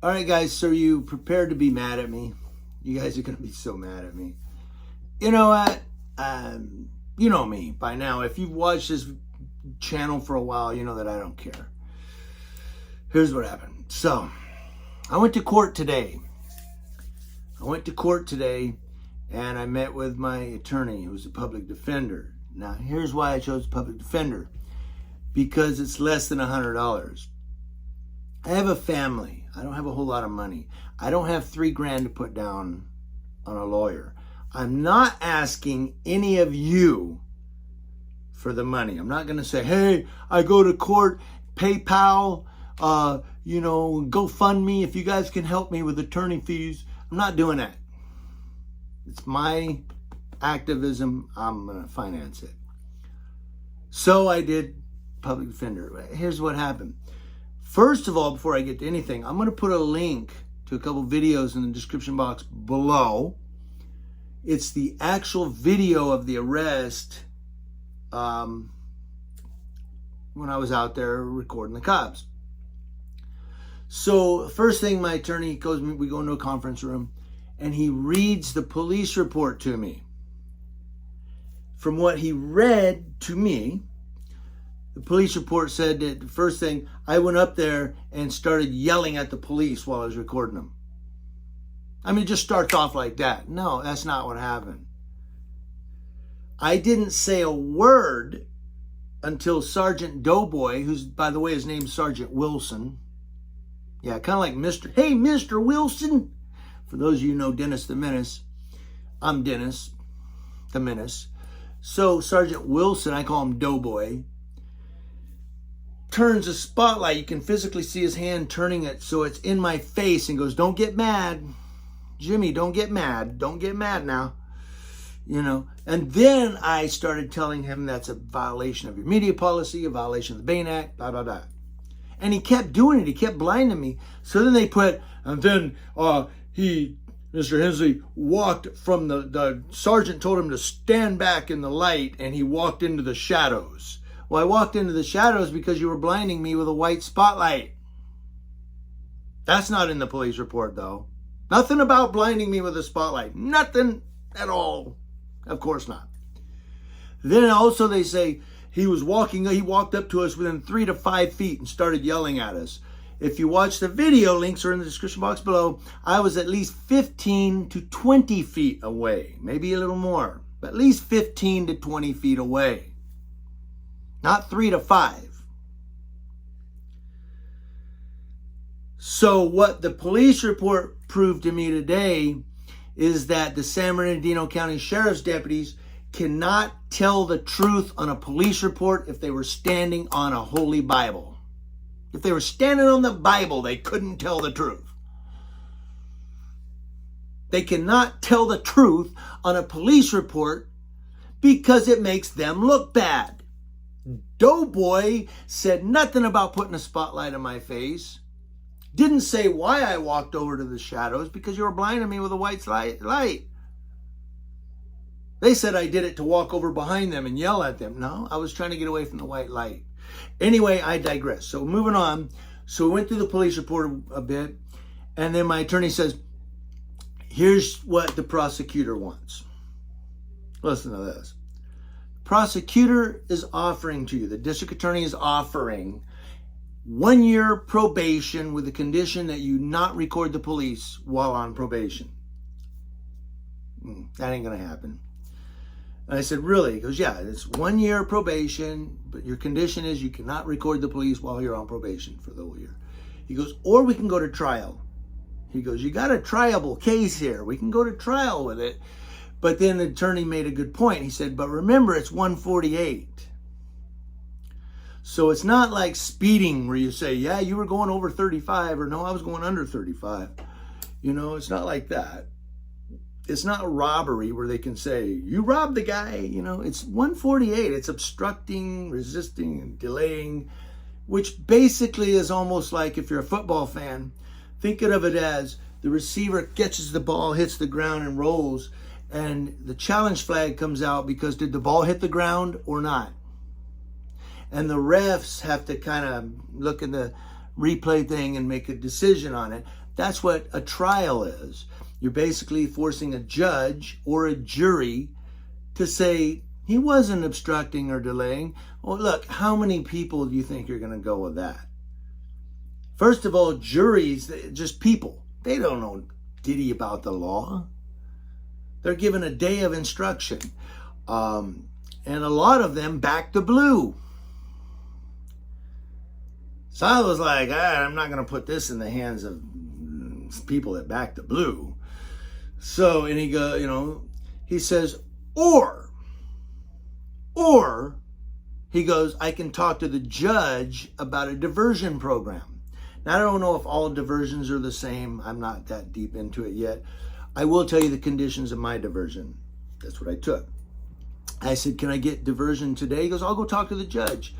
All right, guys, so you prepared to be mad at me. You guys are going to be so mad at me. You know what? You know me by now. If you've watched this channel for a while, you know that I don't care. Here's what happened. So, I went to court today. And I met with my attorney, who's a public defender. Now, here's why I chose a public defender. Because it's less than $100. I have a family. I don't have a whole lot of money. I don't have $3,000 to put down on a lawyer. I'm not asking any of you for the money. I'm not going to say, hey, I go to court, PayPal, GoFundMe, if you guys can help me with attorney fees. I'm not doing that. It's my activism. I'm going to finance it. So I did public defender. Here's what happened. First of all, before I get to anything, I'm going to put a link to a couple videos in the description box below. It's the actual video of the arrest when I was out there recording the cops. So first thing, my attorney goes, we go into a conference room, and he reads the police report to me. From what he read to me, the police report said that the first thing, I went up there and started yelling at the police while I was recording them. I mean, it just starts off like that. No, that's not what happened. I didn't say a word until Sergeant Doughboy, who's, by the way, his name's Sergeant Wilson. Yeah, kind of like Hey, Mr. Wilson. For those of you who know Dennis the Menace, I'm Dennis the Menace. So Sergeant Wilson, I call him Doughboy, turns the spotlight. You can physically see his hand turning it so it's in my face and goes, don't get mad. Jimmy, don't get mad. Don't get mad now. And then I started telling him that's a violation of your media policy, a violation of the Bain Act, blah, blah, blah. And he kept doing it. He kept blinding me. So then they put, and then Mr. Hensley walked from the sergeant told him to stand back in the light, and he walked into the shadows. Well, I walked into the shadows because you were blinding me with a white spotlight. That's not in the police report, though. Nothing about blinding me with a spotlight. Nothing at all. Of course not. Then also they say he walked up to us within 3 to 5 feet and started yelling at us. If you watch the video, links are in the description box below. I was at least 15 to 20 feet away. Maybe a little more. But at least 15 to 20 feet away. Not 3 to 5. So what the police report proved to me today is that the San Bernardino County Sheriff's deputies cannot tell the truth on a police report if they were standing on a holy Bible. If they were standing on the Bible, they couldn't tell the truth. They cannot tell the truth on a police report because it makes them look bad. Doughboy said nothing about putting a spotlight on my face. Didn't say why I walked over to the shadows, because you were blinding me with a white light. They said I did it to walk over behind them and yell at them. No, I was trying to get away from the white light. Anyway, I digress. So moving on. So we went through the police report a bit, and then my attorney says, here's what the prosecutor wants. Listen to this. Prosecutor is offering to you, the district attorney is offering 1 year probation with the condition that you not record the police while on probation. That ain't going to happen. And I said, really? He goes, yeah, it's 1 year probation, but your condition is you cannot record the police while you're on probation for the whole year. He goes, or we can go to trial. He goes, you got a triable case here. We can go to trial with it. But then the attorney made a good point. He said, but remember, it's 148. So it's not like speeding where you say, yeah, you were going over 35, or no, I was going under 35. It's not like that. It's not a robbery where they can say, you robbed the guy. It's 148. It's obstructing, resisting, and delaying, which basically is almost like, if you're a football fan, think of it as the receiver catches the ball, hits the ground, and rolls. And the challenge flag comes out because did the ball hit the ground or not? And the refs have to kind of look in the replay thing and make a decision on it. That's what a trial is. You're basically forcing a judge or a jury to say, he wasn't obstructing or delaying. Well, look, how many people do you think you're going to go with that? First of all, juries, just people, they don't know ditty about the law. They're given a day of instruction. And a lot of them back the blue. So I was like, I'm not going to put this in the hands of people that back the blue. So, and he says, or he goes, I can talk to the judge about a diversion program. Now, I don't know if all diversions are the same. I'm not that deep into it yet. I will tell you the conditions of my diversion. That's what I took. I said, can I get diversion today? He goes, I'll go talk to the judge.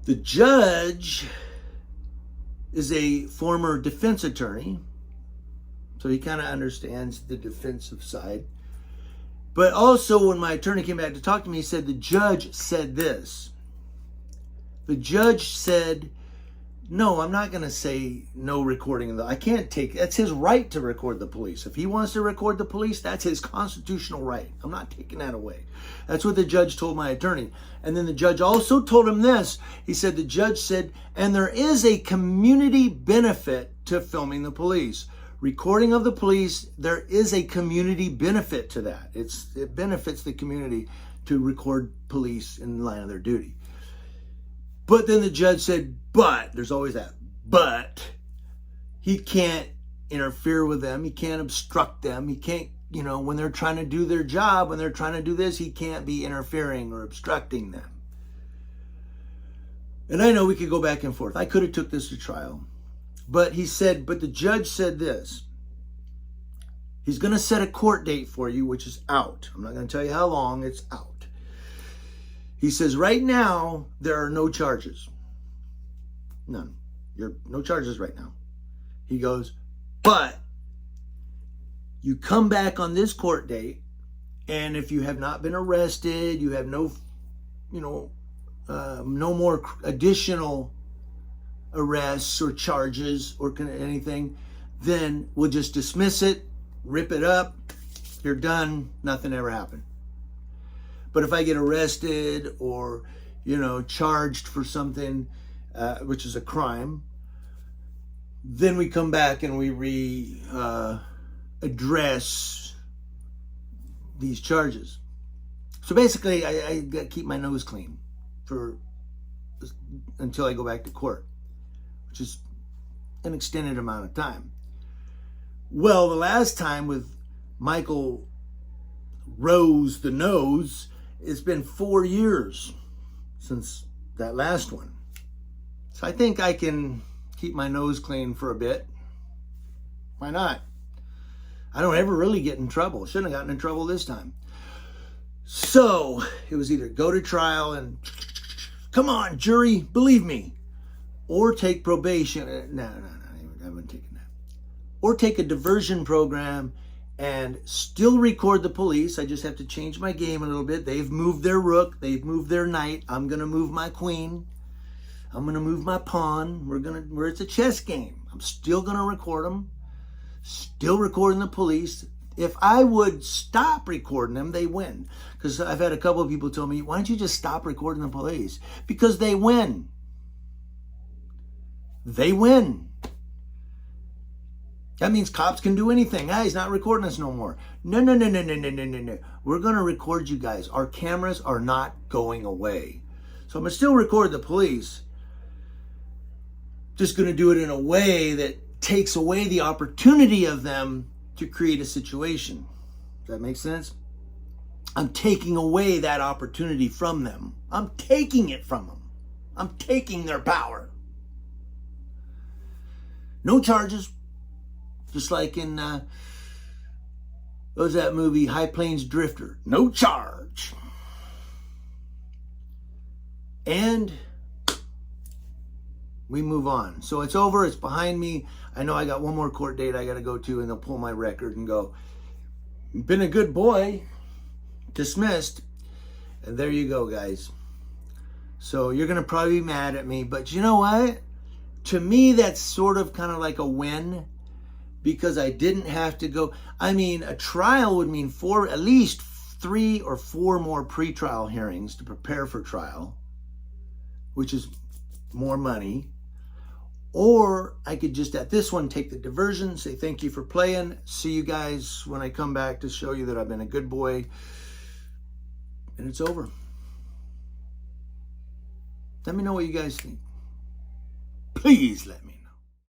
The judge is a former defense attorney, so he kind of understands the defensive side. But also, when my attorney came back to talk to me, he said, the judge said this. The judge said, no, I'm not going to say no recording. I can't take, that's his right to record the police. If he wants to record the police, that's his constitutional right. I'm not taking that away. That's what the judge told my attorney. And then the judge also told him this. He said, the judge said, and there is a community benefit to filming the police. Recording of the police, there is a community benefit to that. It benefits the community to record police in line of their duty. But then the judge said, but, there's always that, but he can't interfere with them. He can't obstruct them. He can't, when they're trying to do their job, when they're trying to do this, he can't be interfering or obstructing them. And I know we could go back and forth. I could have took this to trial. But he said, but the judge said this. He's going to set a court date for you, which is out. I'm not going to tell you how long, it's out. He says, right now, there are no charges. None. No charges right now. He goes, but you come back on this court date, and if you have not been arrested, you have no more additional arrests or charges or anything, then we'll just dismiss it, rip it up, you're done, nothing ever happened. But if I get arrested or, charged for something, which is a crime, then we come back and we address these charges. So basically, I got to keep my nose clean until I go back to court, which is an extended amount of time. Well, the last time with Michael Rose the Nose, it's been 4 years since that last one. So I think I can keep my nose clean for a bit. Why not? I don't ever really get in trouble. Shouldn't have gotten in trouble this time. So it was either go to trial and come on, jury, believe me, or take probation. No, I haven't taken that. Or take a diversion program and still record the police. I just have to change my game a little bit. They've moved their rook. They've moved their knight. I'm going to move my queen. I'm going to move my pawn. Where it's a chess game. I'm still going to record them. Still recording the police. If I would stop recording them, they win. Because I've had a couple of people tell me, why don't you just stop recording the police? Because they win. They win. That means cops can do anything. He's not recording us no more. No. We're going to record you guys. Our cameras are not going away. So I'm going to still record the police. Just going to do it in a way that takes away the opportunity of them to create a situation. Does that make sense? I'm taking away that opportunity from them. I'm taking it from them. I'm taking their power. No charges. Just like in, what was that movie, High Plains Drifter? No charge. And we move on. So it's over. It's behind me. I know I got one more court date I got to go to, and they'll pull my record and go, been a good boy. Dismissed. And there you go, guys. So you're going to probably be mad at me, but you know what? to me, that's sort of kind of like a win, because I didn't have to go. I mean, a trial would mean at least 3 or 4 more pretrial hearings to prepare for trial, which is more money. Or I could just at this one take the diversion, say thank you for playing, see you guys when I come back to show you that I've been a good boy, and it's over. Let me know what you guys think. Please let me know.